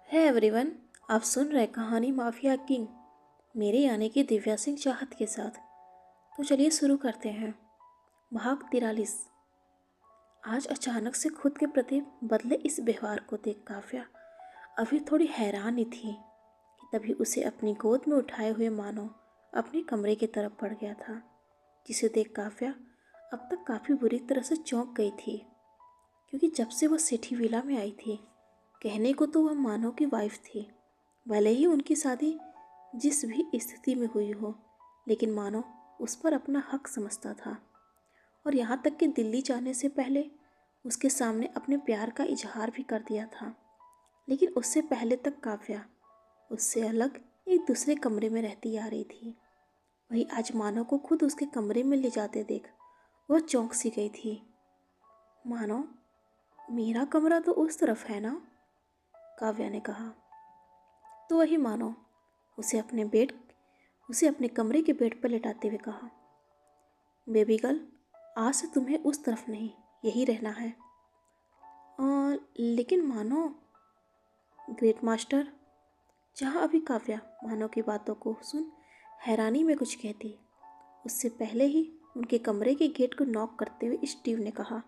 है एवरीवन। आप सुन रहे कहानी माफिया किंग मेरे आने की दिव्या सिंह चाहत के साथ। तो चलिए शुरू करते हैं। भाग 43। आज अचानक से खुद के प्रति बदले इस व्यवहार को देख काव्या अभी थोड़ी हैरान ही थी कि तभी उसे अपनी गोद में उठाए हुए मानो अपने कमरे की तरफ बढ़ गया था, जिसे देख काव्या अब तक काफ़ी बुरी तरह से चौंक गई थी। क्योंकि जब से वो सिटी विला में आई थी, कहने को तो वह मानो की वाइफ थी, भले ही उनकी शादी जिस भी स्थिति में हुई हो, लेकिन मानो उस पर अपना हक समझता था। और यहाँ तक कि दिल्ली जाने से पहले उसके सामने अपने प्यार का इजहार भी कर दिया था। लेकिन उससे पहले तक काव्या उससे अलग एक दूसरे कमरे में रहती आ रही थी। वही आज मानो को खुद उसके कमरे में ले जाते देख वह चौंक सी गई थी। मानो, मेरा कमरा तो उस तरफ है ना? काव्या ने कहा। तो वही मानो उसे अपने कमरे के बेड पर लेटाते हुए कहा, बेबी गर्ल, आज से तुम्हें उस तरफ नहीं, यही रहना है। लेकिन मानो, ग्रेट मास्टर। जहाँ अभी काव्या मानो की बातों को सुन हैरानी में कुछ कहती, उससे पहले ही उनके कमरे के गेट को नॉक करते हुए स्टीव ने कहा,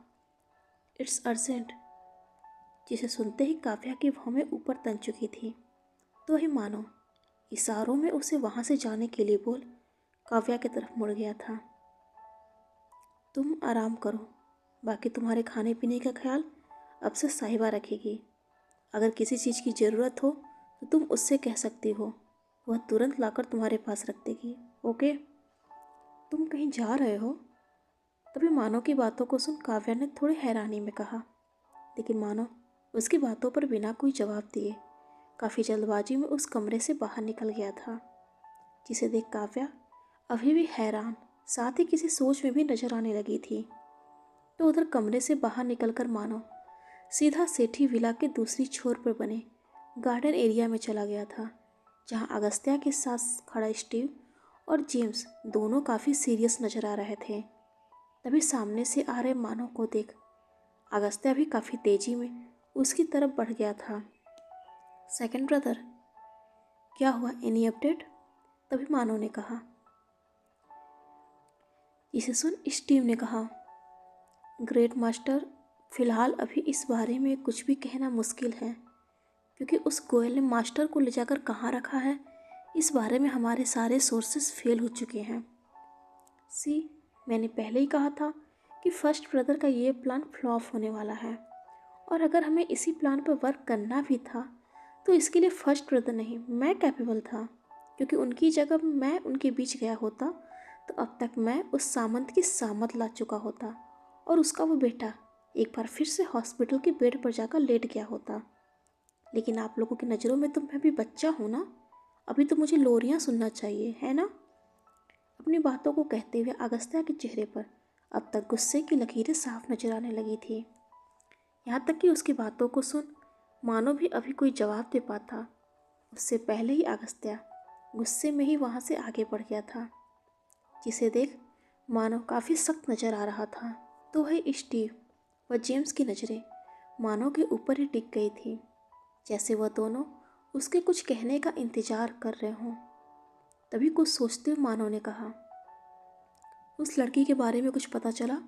इट्स अर्जेंट। जिसे सुनते ही काव्या की भौहें ऊपर तन चुकी थी। तो ही मानो इशारों में उसे वहाँ से जाने के लिए बोल काव्या की तरफ मुड़ गया था। तुम आराम करो, बाकी तुम्हारे खाने पीने का ख्याल अब से साहिबा रखेगी। अगर किसी चीज़ की ज़रूरत हो तो तुम उससे कह सकती हो, वह तुरंत लाकर तुम्हारे पास रख देगी। ओके? तुम कहीं जा रहे हो? तभी मानो की बातों को सुन काव्या ने थोड़ी हैरानी में कहा, लेकिन मानो उसकी बातों पर बिना कोई जवाब दिए काफ़ी जल्दबाजी में उस कमरे से बाहर निकल गया था। जिसे देख काव्या अभी भी हैरान, साथ ही किसी सोच में भी नजर आने लगी थी। तो उधर कमरे से बाहर निकलकर मानो सीधा सेठी विला के दूसरी छोर पर बने गार्डन एरिया में चला गया था, जहां अगस्त्या के साथ खड़ा स्टीव और जेम्स दोनों काफ़ी सीरियस नजर आ रहे थे। तभी सामने से आ रहे मानो को देख अगस्त्या भी काफ़ी तेजी में उसकी तरफ बढ़ गया था। सेकंड ब्रदर, क्या हुआ, एनी अपडेट? तभी मानो ने कहा। इसे सुन स्टीव ने कहा, ग्रेट मास्टर, फिलहाल अभी इस बारे में कुछ भी कहना मुश्किल है, क्योंकि उस गोयल ने मास्टर को ले जाकर कहाँ रखा है, इस बारे में हमारे सारे सोर्सेस फेल हो चुके हैं। मैंने पहले ही कहा था कि फर्स्ट ब्रदर का ये प्लान फ्लॉप होने वाला है, और अगर हमें इसी प्लान पर वर्क करना भी था तो इसके लिए फर्स्ट ब्रदर नहीं, मैं कैपेबल था, क्योंकि उनकी जगह मैं उनके बीच गया होता तो अब तक मैं उस सामंत की सामत ला चुका होता, और उसका वो बेटा एक बार फिर से हॉस्पिटल के बेड पर जाकर लेट गया होता। लेकिन आप लोगों की नज़रों में तो मैं भी बच्चा हूँ ना, अभी तो मुझे लोरियाँ सुनना चाहिए, है ना? अपनी बातों को कहते हुए अगस्त्या के चेहरे पर अब तक गुस्से की लकीरें साफ नजर आने लगी थी। यहाँ तक कि उसकी बातों को सुन मानो भी अभी कोई जवाब दे पाता, उससे पहले ही अगस्त्या गुस्से में ही वहाँ से आगे बढ़ गया था। जिसे देख मानो काफ़ी सख्त नज़र आ रहा था। तो वही स्टीव व जेम्स की नज़रें मानो के ऊपर ही टिक गई थी, जैसे वह दोनों उसके कुछ कहने का इंतजार कर रहे हों। तभी कुछ सोचते हुए मानो ने कहा, उस लड़की के बारे में कुछ पता चला?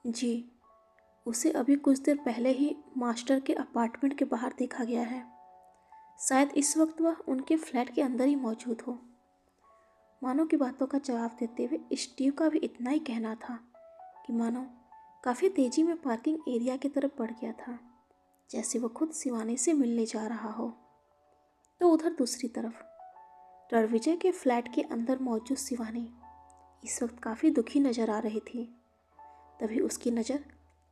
जी, उसे अभी कुछ देर पहले ही मास्टर के अपार्टमेंट के बाहर देखा गया है। शायद इस वक्त वह उनके फ्लैट के अंदर ही मौजूद हो। मानो की बातों का जवाब देते हुए स्टीव का भी इतना ही कहना था कि मानो काफ़ी तेजी में पार्किंग एरिया की तरफ बढ़ गया था, जैसे वह खुद शिवानी से मिलने जा रहा हो। तो उधर दूसरी तरफ रणविजय के फ्लैट के अंदर मौजूद शिवानी इस वक्त काफ़ी दुखी नजर आ रही थी। तभी उसकी नज़र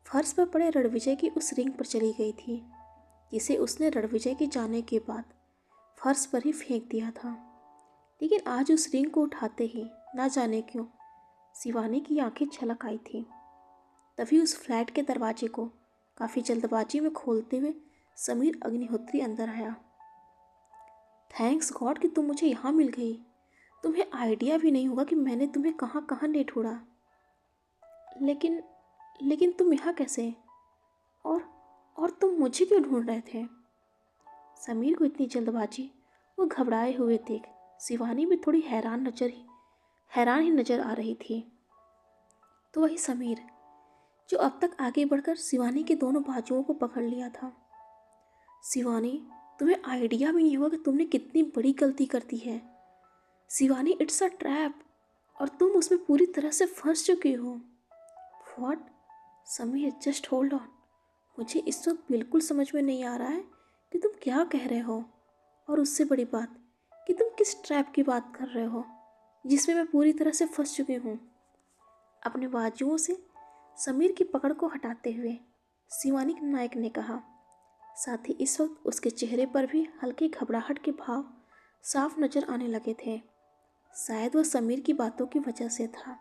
फर्श पर पड़े रणविजय की उस रिंग पर चली गई थी, जिसे उसने रणविजय के जाने के बाद फर्श पर ही फेंक दिया था। लेकिन आज उस रिंग को उठाते ही ना जाने क्यों शिवानी की आंखें छलक आई थी। तभी उस फ्लैट के दरवाजे को काफ़ी जल्दबाजी में खोलते हुए समीर अग्निहोत्री अंदर आया। थैंक्स गॉड कि तुम मुझे यहाँ मिल गई। तुम्हें आइडिया भी नहीं होगा कि मैंने तुम्हें कहाँ कहाँ नहीं ढूंढा। लेकिन लेकिन तुम यहाँ कैसे? और तुम मुझे क्यों ढूंढ रहे थे? समीर को इतनी जल्दबाजी, वो घबराए हुए देख शिवानी भी थोड़ी हैरान ही नजर आ रही थी। तो वही समीर जो अब तक आगे बढ़कर शिवानी के दोनों बाजुओं को पकड़ लिया था। शिवानी, तुम्हें आइडिया भी नहीं होगा कि तुमने कितनी बड़ी गलती कर दी है। शिवानी, इट्स अ ट्रैप और तुम उसमें पूरी तरह से फंस चुकी हो। What? Sameer, just hold on. मुझे इस वक्त बिल्कुल समझ में नहीं आ रहा है कि तुम क्या कह रहे हो, और उससे बड़ी बात कि तुम किस ट्रैप की बात कर रहे हो जिसमें मैं पूरी तरह से फंस चुकी हूँ। अपने बाजुओं से समीर की पकड़ को हटाते हुए शिवानी नायक ने कहा। साथ ही इस वक्त उसके चेहरे पर भी हल्की घबराहट के भाव साफ नजर आने लगे थे। शायद वह समीर की बातों की वजह से था।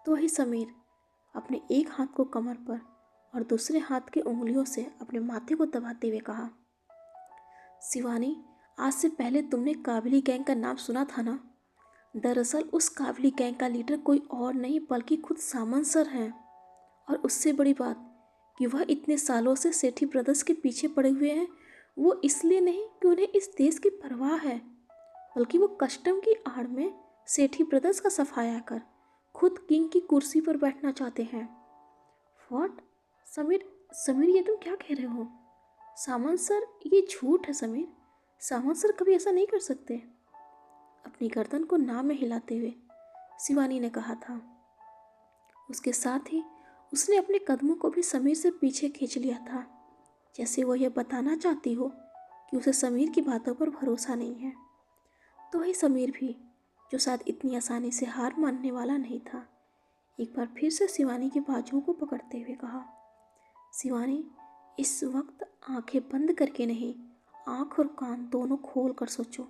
तो वही समीर अपने एक हाथ को कमर पर और दूसरे हाथ की उंगलियों से अपने माथे को दबाते हुए कहा, शिवानी, आज से पहले तुमने काबिली गैंग का नाम सुना था ना? दरअसल उस काबिली गैंग का लीडर कोई और नहीं बल्कि खुद सामंत सर हैं। और उससे बड़ी बात कि वह इतने सालों से सेठी ब्रदर्स के पीछे पड़े हुए हैं, वो इसलिए नहीं कि उन्हें इस देश की परवाह है, बल्कि वो कस्टम की आड़ में सेठी ब्रदर्स का सफाया कर खुद किंग की कुर्सी पर बैठना चाहते हैं। व्हाट? समीर, समीर, ये तुम क्या कह रहे हो? सामंत सर, ये झूठ है समीर। सामंत सर कभी ऐसा नहीं कर सकते। अपनी गर्दन को नाम में हिलाते हुए शिवानी ने कहा था। उसके साथ ही उसने अपने कदमों को भी समीर से पीछे खींच लिया था, जैसे वो यह बताना चाहती हो कि उसे समीर की बातों पर भरोसा नहीं है। तो वही समीर भी, जो शायद इतनी आसानी से हार मानने वाला नहीं था, एक बार फिर से शिवानी के बाजुओं को पकड़ते हुए कहा, शिवानी, इस वक्त आंखें बंद करके नहीं, आंख और कान दोनों खोल कर सोचो।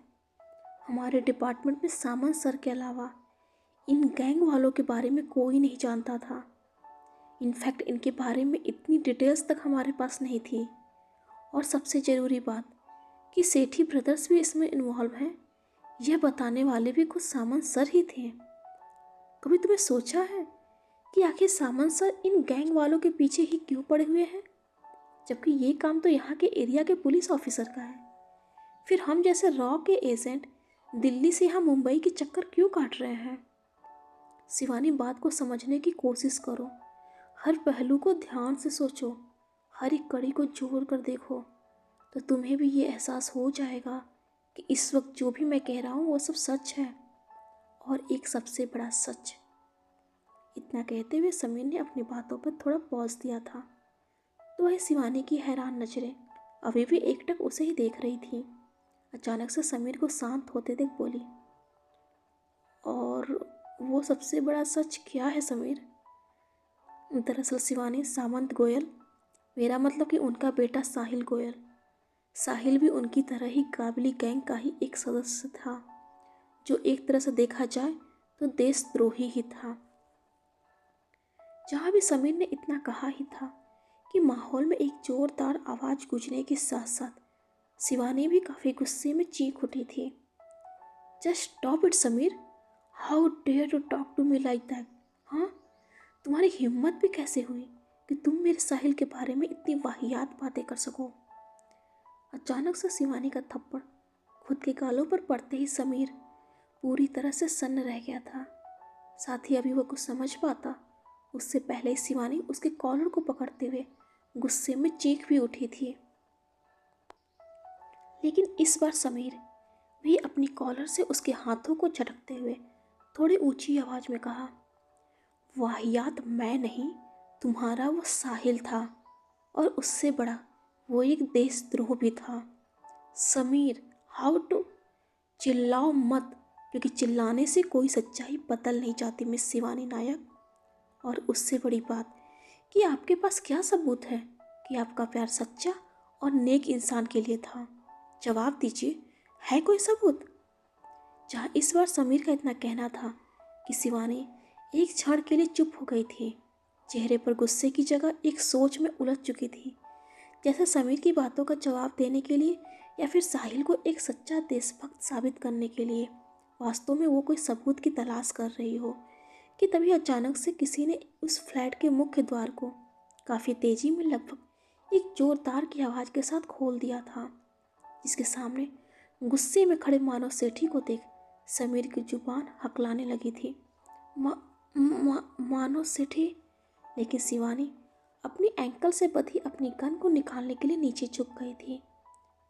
हमारे डिपार्टमेंट में सामंत सर के अलावा इन गैंग वालों के बारे में कोई नहीं जानता था। इनफैक्ट इनके बारे में इतनी डिटेल्स तक हमारे पास नहीं थी। और सबसे ज़रूरी बात कि सेठी ब्रदर्स भी इसमें इन्वॉल्व हैं, यह बताने वाले भी खुद सामंत सर ही थे। कभी तुम्हें सोचा है कि आखिर सामंत सर इन गैंग वालों के पीछे ही क्यों पड़े हुए हैं, जबकि ये काम तो यहाँ के एरिया के पुलिस ऑफिसर का है? फिर हम जैसे रॉ के एजेंट दिल्ली से यहाँ मुंबई के चक्कर क्यों काट रहे हैं? शिवानी, बात को समझने की कोशिश करो, हर पहलू को ध्यान से सोचो, हर एक कड़ी को जोड़ कर देखो, तो तुम्हें भी ये एहसास हो जाएगा कि इस वक्त जो भी मैं कह रहा हूँ वो सब सच है, और एक सबसे बड़ा सच। इतना कहते हुए समीर ने अपनी बातों पर थोड़ा पॉज दिया था। तो वह शिवानी की हैरान नजरें अभी भी एकटक उसे ही देख रही थी। अचानक से समीर को शांत होते देख बोली, और वो सबसे बड़ा सच क्या है समीर? दरअसल शिवानी, सामंत गोयल, मेरा मतलब कि उनका बेटा साहिल गोयल। साहिल भी उनकी तरह ही काबिली गैंग का ही एक सदस्य था, जो एक तरह से देखा जाए तो देशद्रोही ही था। जहाँ भी समीर ने इतना कहा ही था कि माहौल में एक जोरदार आवाज़ गूंजने के साथ साथ शिवानी भी काफ़ी गुस्से में चीख उठी थी। Just stop it Sameer, how dare to talk to me like that? हाँ, तुम्हारी हिम्मत भी कैसे हुई कि तुम मेरे साहिल के बारे में इतनी वाहियात बातें कर सको? अचानक से शिवानी का थप्पड़ खुद के गालों पर पड़ते ही समीर पूरी तरह से सन्न रह गया था। साथ ही अभी वो कुछ समझ पाता उससे पहले ही शिवानी उसके कॉलर को पकड़ते हुए गुस्से में चीख भी उठी थी। लेकिन इस बार समीर भी अपनी कॉलर से उसके हाथों को झटकते हुए थोड़ी ऊंची आवाज में कहा, वाहियात मैं नहीं, तुम्हारा वो साहिल था, और उससे बड़ा वो एक देशद्रोह भी था। Sameer, how to? चिल्लाओ मत, क्योंकि चिल्लाने से कोई सच्चाई बदल नहीं जाती मिस शिवानी नायक। और उससे बड़ी बात कि आपके पास क्या सबूत है कि आपका प्यार सच्चा और नेक इंसान के लिए था? जवाब दीजिए, है कोई सबूत? जहाँ इस बार समीर का इतना कहना था कि शिवानी एक क्षण के लिए चुप हो गई थी। चेहरे पर गुस्से की जगह एक सोच में उलझ चुकी थी, जैसे समीर की बातों का जवाब देने के लिए या फिर साहिल को एक सच्चा देशभक्त साबित करने के लिए वास्तव में वो कोई सबूत की तलाश कर रही हो, कि तभी अचानक से किसी ने उस फ्लैट के मुख्य द्वार को काफ़ी तेजी में लगभग एक जोरदार की आवाज़ के साथ खोल दिया था। जिसके सामने गुस्से में खड़े मानव सेठी को देख समीर की जुबान हकलाने लगी थी। मानव सेठी। लेकिन शिवानी अपनी एंकल से बंधी अपनी गन को निकालने के लिए नीचे झुक गई थी।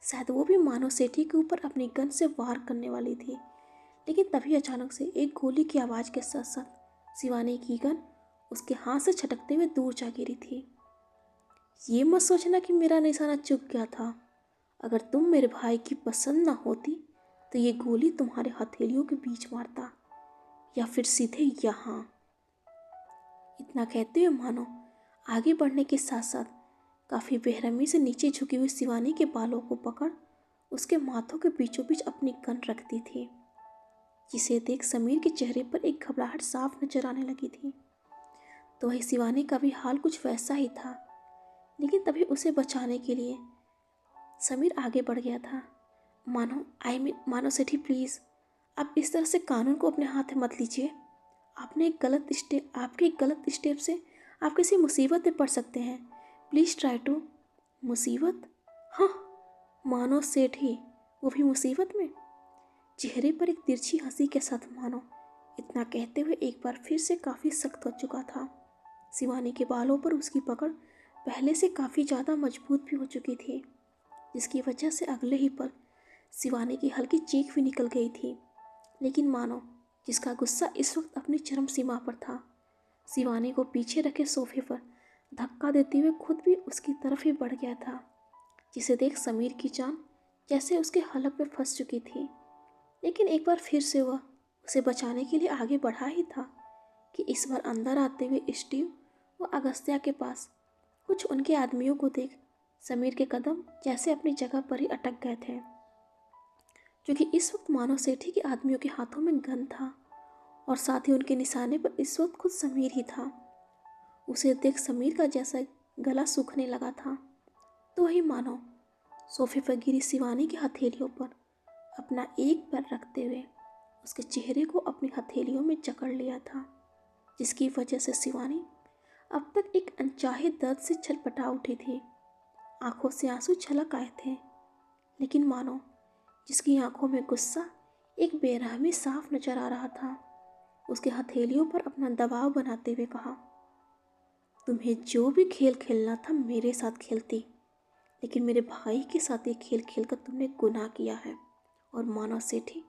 शायद वो भी मानव सेठी के ऊपर अपनी गन से वार करने वाली थी, लेकिन तभी अचानक से एक गोली की आवाज़ के साथ साथ शिवानी की गन उसके हाथ से छटकते हुए दूर जा गिरी थी। ये मत सोचना कि मेरा निशाना चूक गया था। अगर तुम मेरे भाई की पसंद ना होती तो ये गोली तुम्हारे हथेलियों के बीच मारता, या फिर सीधे यहाँ। इतना कहते हुए मानो आगे बढ़ने के साथ साथ काफ़ी बेरहमी से नीचे झुकी हुई शिवानी के बालों को पकड़ उसके माथों के बीचों बीच अपनी गन रखती थी, जिसे देख समीर के चेहरे पर एक घबराहट साफ नजर आने लगी थी। तो वही शिवानी का भी हाल कुछ वैसा ही था, लेकिन तभी उसे बचाने के लिए समीर आगे बढ़ गया था। मानो सेठी प्लीज़, आप इस तरह से कानून को अपने हाथ में मत लीजिए। आपके एक गलत स्टेप से आप किसी मुसीबत में पड़ सकते हैं। Please try to. मुसीबत? हाँ, मानो सेठी, वो भी मुसीबत में? चेहरे पर एक तिरछी हंसी के साथ मानो इतना कहते हुए एक बार फिर से काफ़ी सख्त हो चुका था। शिवानी के बालों पर उसकी पकड़ पहले से काफ़ी ज़्यादा मजबूत भी हो चुकी थी, जिसकी वजह से अगले ही पल शिवानी की हल्की चीख भी निकल गई थी। लेकिन मानो जिसका गुस्सा इस वक्त अपनी चरम सीमा पर था, शिवानी को पीछे रखे सोफे पर धक्का देते हुए खुद भी उसकी तरफ ही बढ़ गया था, जिसे देख समीर की जान जैसे उसके हलक में फंस चुकी थी। लेकिन एक बार फिर से वह उसे बचाने के लिए आगे बढ़ा ही था कि इस बार अंदर आते हुए स्टीव व अगस्त्या के पास कुछ उनके आदमियों को देख समीर के कदम जैसे अपनी जगह पर ही अटक गए थे, क्योंकि इस वक्त मानव सेठी के आदमियों के हाथों में गन था और साथ ही उनके निशाने पर इस वक्त खुद समीर ही था। उसे देख समीर का जैसा गला सूखने लगा था, तो वही मानो सोफे पर गिरी शिवानी की हथेलियों पर अपना एक पैर रखते हुए उसके चेहरे को अपनी हथेलियों में जकड़ लिया था, जिसकी वजह से शिवानी अब तक एक अनचाहे दर्द से छटपटा उठी थी। आंखों से आंसू छलक आए थे, लेकिन मानो जिसकी आंखों में गुस्सा एक बेरहमी साफ नजर आ रहा था, उसके हथेलियों पर अपना दबाव बनाते हुए कहा, तुम्हें जो भी खेल खेलना था मेरे साथ खेलती, लेकिन मेरे भाई के साथ ये खेल खेलकर तुमने गुनाह किया है, और मानव सेठी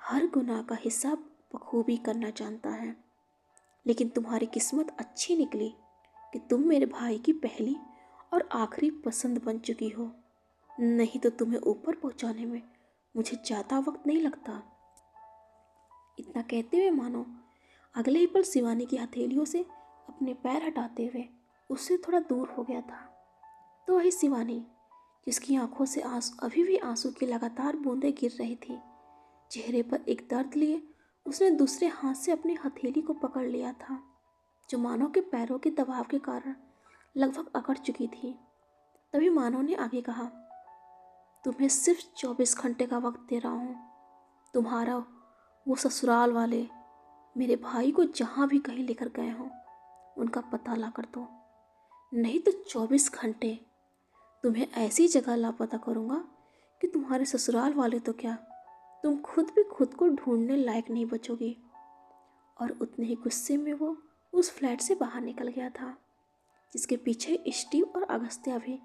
हर गुनाह का हिसाब बखूबी करना जानता है। लेकिन तुम्हारी किस्मत अच्छी निकली कि तुम मेरे भाई की पहली और आखिरी पसंद बन चुकी हो, नहीं तो तुम्हें ऊपर पहुंचाने में मुझे ज़्यादा वक्त नहीं लगता। इतना कहते हुए मानो अगले ही पल शिवानी की हथेलियों से अपने पैर हटाते हुए उससे थोड़ा दूर हो गया था। तो वही शिवानी जिसकी आंखों से अभी भी आंसू की लगातार बूंदें गिर रही थी, चेहरे पर एक दर्द लिए उसने दूसरे हाथ से अपनी हथेली को पकड़ लिया था, जो मानव के पैरों के दबाव के कारण लगभग अकड़ चुकी थी। तभी मानव ने आगे कहा, तुम्हें सिर्फ 24 घंटे का वक्त दे रहा हूँ। तुम्हारा वो ससुराल वाले मेरे भाई को जहाँ भी कहीं लेकर गए हों उनका पता ला कर दो, नहीं तो 24 घंटे तुम्हें ऐसी जगह लापता करूँगा कि तुम्हारे ससुराल वाले तो क्या, तुम खुद भी खुद को ढूंढने लायक नहीं बचोगी। और उतने ही गुस्से में वो उस फ्लैट से बाहर निकल गया था, जिसके पीछे स्टीव और अगस्त्या भी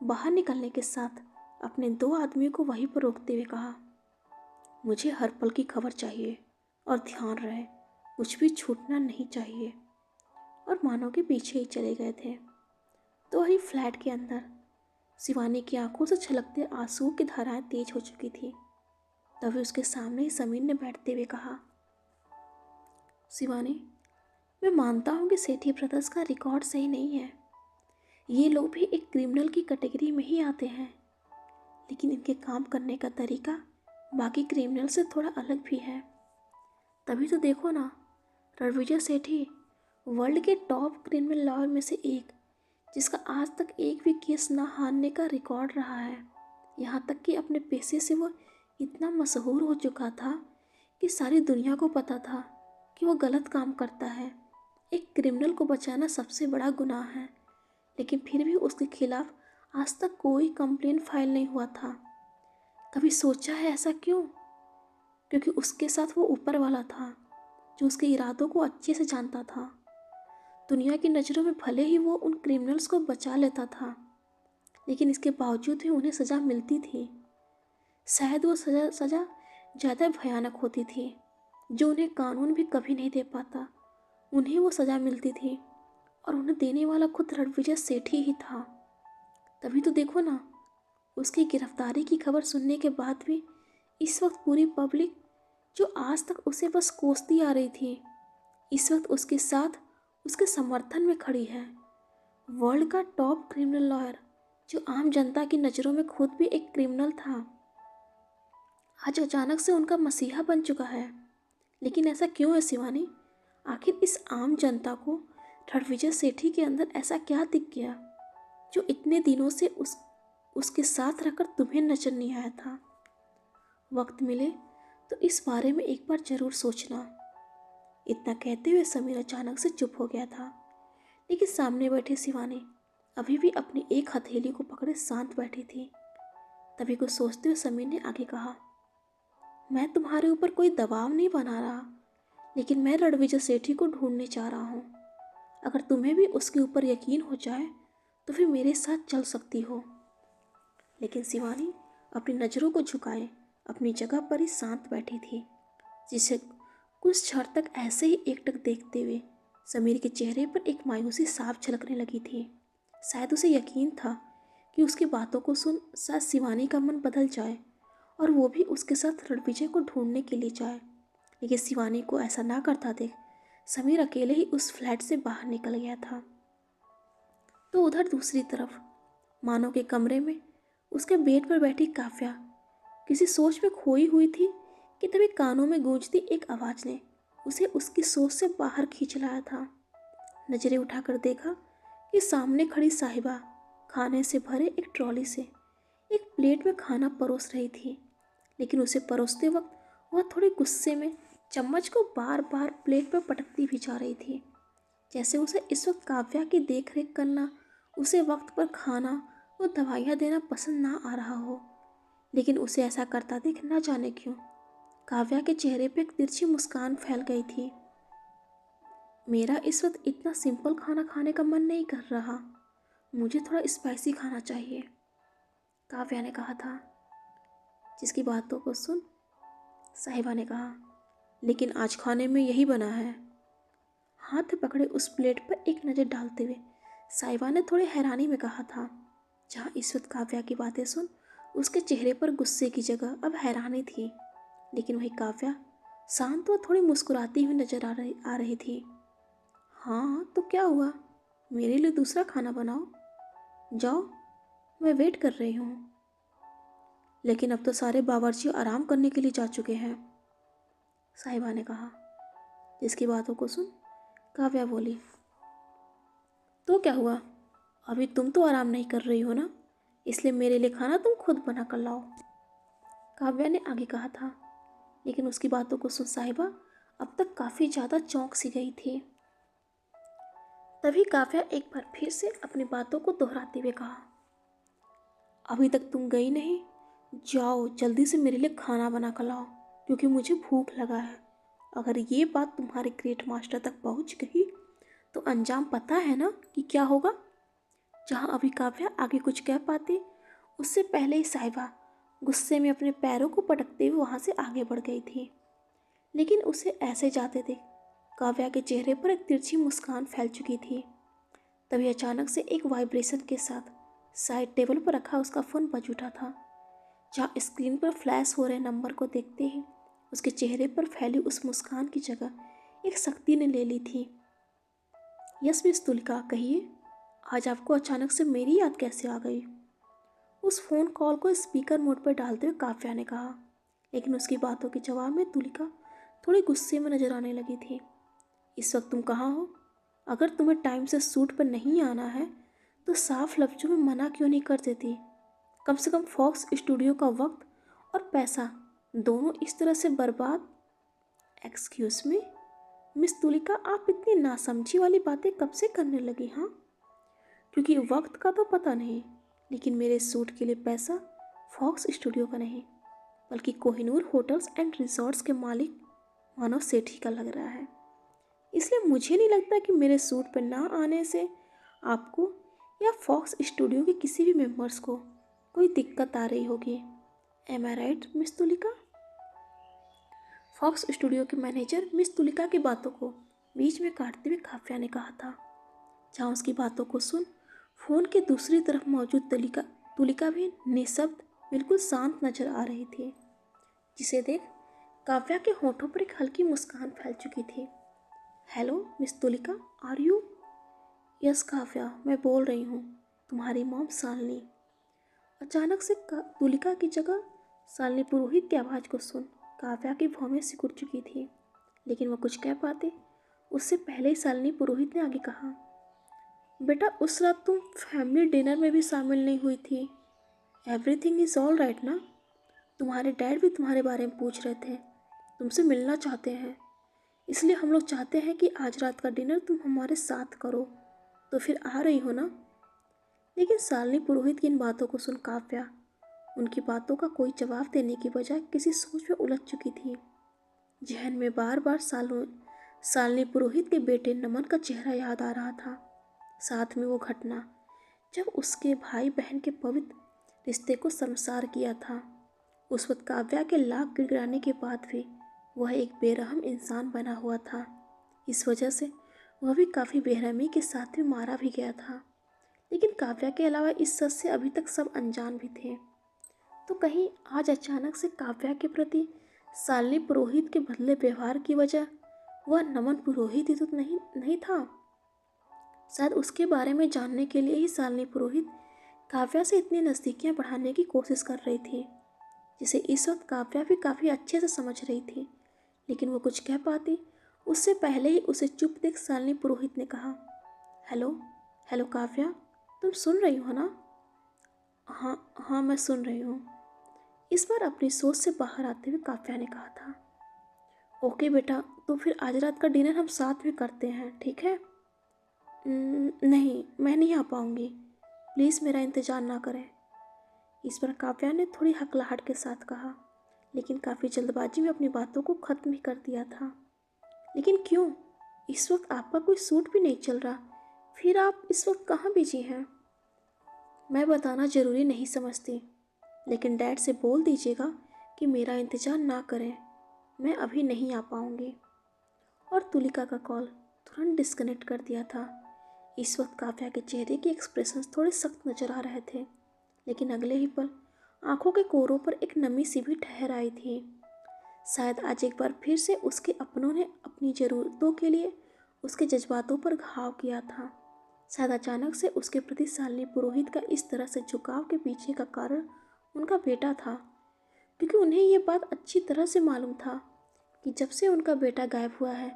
बाहर निकलने के साथ अपने 2 आदमियों को वहीं पर रोकते हुए कहा, मुझे हर पल की खबर चाहिए और ध्यान रहे कुछ भी छूटना नहीं चाहिए। और मानव के पीछे ही चले गए थे। तो वही फ्लैट के अंदर शिवानी की आंखों से छलकते आंसुओं की धाराएं तेज हो चुकी थी। तभी उसके सामने ही समीर ने बैठते हुए कहा, शिवानी, मैं मानता हूँ कि सेठी ब्रदर्स का रिकॉर्ड सही नहीं है, ये लोग भी एक क्रिमिनल की कैटेगरी में ही आते हैं, लेकिन इनके काम करने का तरीका बाकी क्रिमिनल से थोड़ा अलग भी है। तभी तो देखो ना, रणविजय सेठी वर्ल्ड के टॉप क्रिमिनल लॉयर में से एक, जिसका आज तक एक भी केस ना हारने का रिकॉर्ड रहा है। यहाँ तक कि अपने पेशे से वो इतना मशहूर हो चुका था कि सारी दुनिया को पता था कि वो गलत काम करता है। एक क्रिमिनल को बचाना सबसे बड़ा गुनाह है, लेकिन फिर भी उसके खिलाफ आज तक कोई कंप्लेंट फाइल नहीं हुआ था। कभी सोचा है ऐसा क्यों? क्योंकि उसके साथ वो ऊपर वाला था जो उसके इरादों को अच्छे से जानता था। दुनिया की नज़रों में भले ही वो उन क्रिमिनल्स को बचा लेता था, लेकिन इसके बावजूद भी उन्हें सज़ा मिलती थी। शायद वो सज़ा सज़ा ज़्यादा भयानक होती थी, जो उन्हें कानून भी कभी नहीं दे पाता। उन्हें वो सज़ा मिलती थी और उन्हें देने वाला खुद रणविजय सेठी ही था। तभी तो देखो ना, उसकी गिरफ्तारी की खबर सुनने के बाद भी इस वक्त पूरी पब्लिक, जो आज तक उसे बस कोसती आ रही थी, इस वक्त उसके साथ उसके समर्थन में खड़ी है। वर्ल्ड का टॉप क्रिमिनल लॉयर, जो आम जनता की नज़रों में खुद भी एक क्रिमिनल था, आज अचानक से उनका मसीहा बन चुका है। लेकिन ऐसा क्यों है शिवानी? आखिर इस आम जनता को रणविजय सेठी के अंदर ऐसा क्या दिख गया जो इतने दिनों से उसके साथ रहकर तुम्हें नजर नहीं आया था? वक्त मिले तो इस बारे में एक बार जरूर सोचना। इतना कहते हुए समीर अचानक से चुप हो गया था, लेकिन सामने बैठे शिवानी अभी भी अपनी एक हथेली को पकड़े शांत बैठी थी। तभी कुछ सोचते हुए समीर ने आगे कहा, मैं तुम्हारे ऊपर कोई दबाव नहीं बना रहा, लेकिन मैं रणविजय सेठी को ढूंढने जा रहा हूँ। अगर तुम्हें भी उसके ऊपर यकीन हो जाए तो फिर मेरे साथ चल सकती हो। लेकिन शिवानी अपनी नज़रों को झुकाए अपनी जगह पर ही शांत बैठी थी, जिसे कुछ क्षण तक ऐसे ही एकटक देखते हुए समीर के चेहरे पर एक मायूसी साफ झलकने लगी थी। शायद उसे यकीन था कि उसकी बातों को सुन शायद शिवानी का मन बदल जाए और वो भी उसके साथ रणविजय को ढूंढने के लिए जाए। लेकिन शिवानी को ऐसा ना करता देख समीर अकेले ही उस फ्लैट से बाहर निकल गया था। तो उधर दूसरी तरफ मानो के कमरे में उसके बेड पर बैठी काव्या किसी सोच में खोई हुई थी कि तभी कानों में गूंजती एक आवाज़ ने उसे उसकी सोच से बाहर खींच लाया था। नजरें उठाकर देखा कि सामने खड़ी साहिबा खाने से भरे एक ट्रॉली से एक प्लेट में खाना परोस रही थी, लेकिन उसे परोसते वक्त वह थोड़े गुस्से में चम्मच को बार बार प्लेट पर पटकती भी जा रही थी, जैसे उसे इस वक्त काव्या की देख रेख करना, उसे वक्त पर खाना और दवाइयाँ देना पसंद ना आ रहा हो। लेकिन उसे ऐसा करता देख ना जाने क्यों काव्या के चेहरे पर एक तिरछी मुस्कान फैल गई थी। मेरा इस वक्त इतना सिंपल खाना खाने का मन नहीं कर रहा, मुझे थोड़ा स्पाइसी खाना चाहिए, काव्या ने कहा था। जिसकी बातों को सुन साहिबा ने कहा, लेकिन आज खाने में यही बना है। हाथ पकड़े उस प्लेट पर एक नज़र डालते हुए साहिबा ने थोड़ी हैरानी में कहा था। जहाँ इस वक्त काव्या की बातें सुन उसके चेहरे पर गुस्से की जगह अब हैरानी थी, लेकिन वही काव्या शांत व थोड़ी मुस्कुराती हुई नजर आ रही थी। हाँ तो क्या हुआ, मेरे लिए दूसरा खाना बनाओ, जाओ, मैं वेट कर रही हूँ। लेकिन अब तो सारे बावर्ची आराम करने के लिए जा चुके हैं, साहिबा ने कहा। जिसकी बातों को सुन काव्या बोली, तो क्या हुआ, अभी तुम तो आराम नहीं कर रही हो ना, इसलिए मेरे लिए खाना तुम खुद बना कर लाओ, काव्या ने आगे कहा था। लेकिन उसकी बातों को सुन साहिबा अब तक काफ़ी ज़्यादा चौंक सी गई थी। तभी काव्या एक बार फिर से अपनी बातों को दोहराते हुए कहा, अभी तक तुम गई नहीं, जाओ जल्दी से मेरे लिए खाना बना कर लाओ, क्योंकि मुझे भूख लगा है। अगर ये बात तुम्हारे ग्रेट मास्टर तक पहुंच गई तो अंजाम पता है ना कि क्या होगा। जहां अभी काव्या आगे कुछ कह पाती, उससे पहले ही साहिबा गुस्से में अपने पैरों को पटकते हुए वहां से आगे बढ़ गई थी। लेकिन उसे ऐसे जाते देख काव्या के चेहरे पर एक तिरछी मुस्कान फैल चुकी थी। तभी अचानक से एक वाइब्रेशन के साथ साइड टेबल पर रखा उसका फ़ोन बज उठा था। जहाँ स्क्रीन पर फ्लैश हो रहे नंबर को देखते ही उसके चेहरे पर फैली उस मुस्कान की जगह एक शक्ति ने ले ली थी। यस मिस तुलिका, कहिए, आज आपको अचानक से मेरी याद कैसे आ गई? उस फ़ोन कॉल को स्पीकर मोड पर डालते हुए काव्या ने कहा। लेकिन उसकी बातों के जवाब में तुलिका थोड़ी गुस्से में नजर आने लगी थी। इस वक्त तुम कहाँ हो? अगर तुम्हें टाइम से शूट पर नहीं आना है तो साफ लफ्जों में मना क्यों नहीं कर देती? कम से कम फॉक्स स्टूडियो का वक्त और पैसा दोनों इस तरह से बर्बाद। एक्सक्यूज़ मी मिस तुलिका, आप इतनी नासमझी वाली बातें कब से करने लगी? हाँ, क्योंकि वक्त का तो पता नहीं, लेकिन मेरे सूट के लिए पैसा फॉक्स स्टूडियो का नहीं, बल्कि कोहिनूर होटल्स एंड रिजॉर्ट्स के मालिक मानव सेठी का लग रहा है। इसलिए मुझे नहीं लगता कि मेरे सूट पर ना आने से आपको या फॉक्स स्टूडियो के किसी भी मेंबर्स को कोई दिक्कत आ रही होगी। Am I right miss Tulika? Fox studio के मैनेजर मिस तुलिका की बातों को बीच में काटते हुए काव्या ने कहा था। जहाँ उसकी बातों को सुन फोन के दूसरी तरफ मौजूद तुलिका भी निशब्द, बिल्कुल शांत नजर आ रही थी, जिसे देख काव्या के होठों पर एक हल्की मुस्कान फैल चुकी थी। Hello miss Tulika, are you? Yes Kavya, मैं बोल रही हूँ, तुम्हारी मॉम शालिनी। अचानक से तुलिका की जगह शालिनी पुरोहित की आवाज़ को सुन काव्या की भौहें सिकुड़ चुकी थी, लेकिन वह कुछ कह पाते उससे पहले ही शालिनी पुरोहित ने आगे कहा, बेटा उस रात तुम फैमिली डिनर में भी शामिल नहीं हुई थी। एवरीथिंग इज़ ऑल राइट ना? तुम्हारे डैड भी तुम्हारे बारे में पूछ रहे थे, तुमसे मिलना चाहते हैं, इसलिए हम लोग चाहते हैं कि आज रात का डिनर तुम हमारे साथ करो, तो फिर आ रही हो ना? लेकिन शालिनी पुरोहित की इन बातों को सुन काव्या उनकी बातों का कोई जवाब देने की बजाय किसी सोच में उलझ चुकी थी। जहन में बार बार शालिनी पुरोहित के बेटे नमन का चेहरा याद आ रहा था, साथ में वो घटना जब उसके भाई बहन के पवित्र रिश्ते को शर्मसार किया था। उस वक्त काव्या के लाख गिड़गिड़ाने के बाद भी वह एक बेरहम इंसान बना हुआ था। इस वजह से वह भी काफ़ी बेरहमी के साथ भी मारा भी गया था। लेकिन काव्या के अलावा इस सच से अभी तक सब अनजान भी थे। तो कहीं आज अचानक से काव्या के प्रति शालिनी पुरोहित के बदले व्यवहार की वजह वह नमन पुरोहित ही तो नहीं था। शायद उसके बारे में जानने के लिए ही शालिनी पुरोहित काव्या से इतनी नज़दीकियाँ बढ़ाने की कोशिश कर रही थी, जिसे इस वक्त काव्या भी काफ़ी अच्छे से समझ रही थी। लेकिन वो कुछ कह पाती उससे पहले ही उसे चुप देख शालिनी पुरोहित ने कहा, हेलो हेलो काव्या, तुम सुन रही हो ना? हाँ हाँ, मैं सुन रही हूँ। इस बार अपनी सोच से बाहर आते हुए काव्या ने कहा था, ओके बेटा, तो फिर आज रात का डिनर हम साथ में करते हैं, ठीक है? नहीं, मैं नहीं आ पाऊँगी, प्लीज़ मेरा इंतज़ार ना करें। इस बार काव्या ने थोड़ी हकलाहट के साथ कहा, लेकिन काफ़ी जल्दबाजी में अपनी बातों को ख़त्म ही कर दिया था। लेकिन क्यों? इस वक्त आपका कोई सूट भी नहीं चल रहा, फिर आप इस वक्त कहाँ बिजी हैं? मैं बताना ज़रूरी नहीं समझती, लेकिन डैड से बोल दीजिएगा कि मेरा इंतज़ार ना करें, मैं अभी नहीं आ पाऊँगी। और तुलिका का कॉल तुरंत डिस्कनेक्ट कर दिया था। इस वक्त काव्या के चेहरे के एक्सप्रेशंस थोड़े सख्त नजर आ रहे थे, लेकिन अगले ही पल आंखों के कोरों पर एक नमी सी भी ठहर आई थी। शायद आज एक बार फिर से उसके अपनों ने अपनी ज़रूरतों के लिए उसके जज्बातों पर घाव किया था। शायद अचानक से उसके प्रति शालिनी पुरोहित का इस तरह से झुकाव के पीछे का कारण उनका बेटा था, क्योंकि उन्हें ये बात अच्छी तरह से मालूम था कि जब से उनका बेटा गायब हुआ है,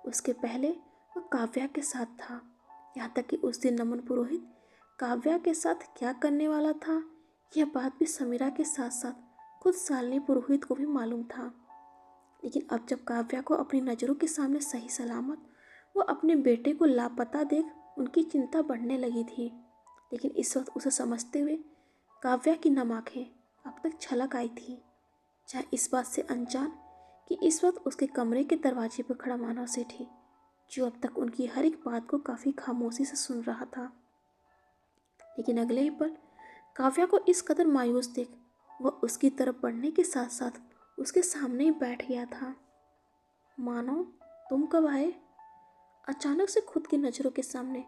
उसके पहले वह काव्या के साथ था। यहाँ तक कि उस दिन नमन पुरोहित काव्या के साथ क्या करने वाला था, यह बात भी समीरा के साथ साथ खुद शालिनी पुरोहित को भी मालूम था। लेकिन अब जब काव्या को अपनी नज़रों के सामने सही सलामत वो अपने बेटे को लापता देख उनकी चिंता बढ़ने लगी थी। लेकिन इस वक्त उसे समझते हुए काव्या की नम आंखें अब तक छलक आई थी, चाहे इस बात से अनजान कि इस वक्त उसके कमरे के दरवाजे पर खड़ा मानव सेठी, जो अब तक उनकी हर एक बात को काफ़ी खामोशी से सुन रहा था। लेकिन अगले ही पल काव्या को इस कदर मायूस देख वह उसकी तरफ बढ़ने के साथ साथ उसके सामने ही बैठ गया था। मानो, तुम कब आए? अचानक से खुद की नज़रों के सामने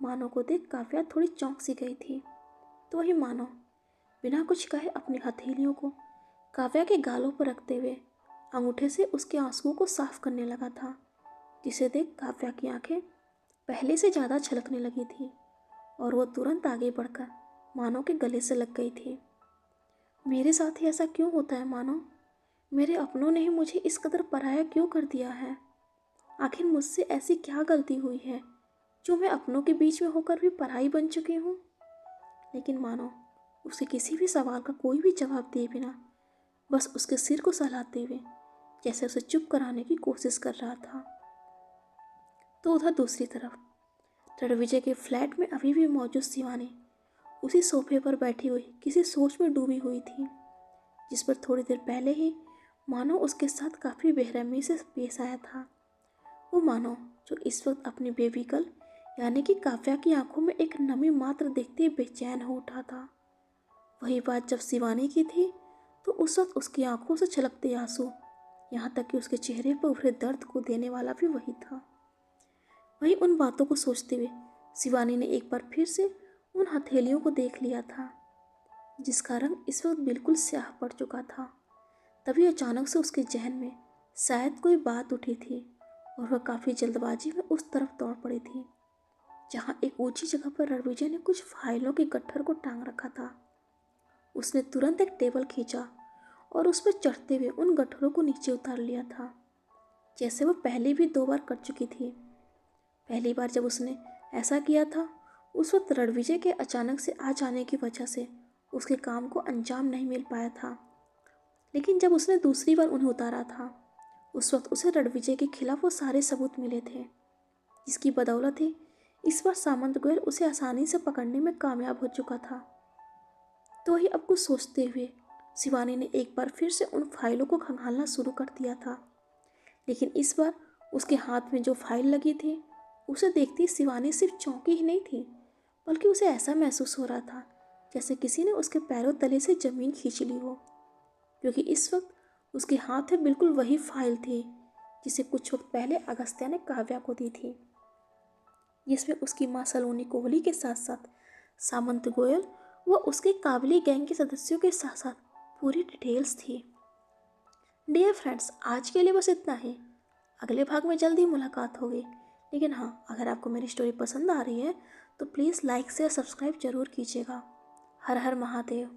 मानो को देख काव्या थोड़ी चौंक सी गई थी। तो वही मानो बिना कुछ कहे अपनी हथेलियों को काव्या के गालों पर रखते हुए अंगूठे से उसके आंसुओं को साफ करने लगा था, जिसे देख काव्या की आंखें पहले से ज़्यादा छलकने लगी थी और वो तुरंत आगे बढ़कर मानो के गले से लग गई थी। मेरे साथ ही ऐसा क्यों होता है मानो? मेरे अपनों ने ही मुझे इस कदर पराया क्यों कर दिया है? आखिर मुझसे ऐसी क्या गलती हुई है जो मैं अपनों के बीच में होकर भी पराई बन चुकी हूँ? लेकिन मानो उसे किसी भी सवाल का कोई भी जवाब दिए बिना बस उसके सिर को सहलाते हुए जैसे उसे चुप कराने की कोशिश कर रहा था। तो उधर दूसरी तरफ रणविजय के फ्लैट में अभी भी मौजूद शिवानी उसी सोफे पर बैठी हुई किसी सोच में डूबी हुई थी। जिस पर थोड़ी देर पहले ही मानो उसके साथ काफ़ी बेरहमी से पेश आया था। वो मानो जो इस वक्त अपनी बेबी गर्ल यानी कि काव्या की आंखों में एक नमी मात्र देखते ही बेचैन हो उठा था। वही बात जब शिवानी की थी तो उस वक्त उसकी आंखों से छलकते आंसू, यहाँ तक कि उसके चेहरे पर उभरे दर्द को देने वाला भी वही था। वही उन बातों को सोचते हुए शिवानी ने एक बार फिर से उन हथेलियों को देख लिया था जिसका रंग इस वक्त बिल्कुल स्याह पड़ चुका था। तभी अचानक से उसके जहन में शायद कोई बात उठी थी और वह काफ़ी जल्दबाजी में उस तरफ दौड़ पड़ी थी जहाँ एक ऊंची जगह पर रणविजय ने कुछ फाइलों के गट्ठर को टांग रखा था। उसने तुरंत एक टेबल खींचा और उस पर चढ़ते हुए उन गट्ठरों को नीचे उतार लिया था, जैसे वह पहले भी 2 बार कर चुकी थी। पहली बार जब उसने ऐसा किया था उस वक्त रणविजय के अचानक से आ जाने की वजह से उसके काम को अंजाम नहीं मिल पाया था, लेकिन जब उसने दूसरी बार उन्हें उतारा था उस वक्त उसे रणविजय के खिलाफ वो सारे सबूत मिले थे, जिसकी बदौलत ही इस बार सामंत गोयल उसे आसानी से पकड़ने में कामयाब हो चुका था। तो वही अब कुछ सोचते हुए शिवानी ने एक बार फिर से उन फाइलों को खंगालना शुरू कर दिया था, लेकिन इस बार उसके हाथ में जो फाइल लगी थी उसे देखती शिवानी सिर्फ चौंकी ही नहीं थी, बल्कि उसे ऐसा महसूस हो रहा था जैसे किसी ने उसके पैरों तले से ज़मीन खींच ली हो, क्योंकि इस वक्त उसके हाथ में बिल्कुल वही फाइल थी जिसे कुछ वक्त पहले अगस्त्या ने काव्या को दी थी, जिसमें उसकी माँ सलोनी कोहली के साथ साथ सामंत गोयल व उसके काबली गैंग के सदस्यों के साथ साथ पूरी डिटेल्स थी। डियर फ्रेंड्स, आज के लिए बस इतना ही। अगले भाग में जल्दी मुलाकात होगी, लेकिन हाँ, अगर आपको मेरी स्टोरी पसंद आ रही है तो प्लीज़ लाइक शेयर सब्सक्राइब जरूर कीजिएगा। हर हर महादेव।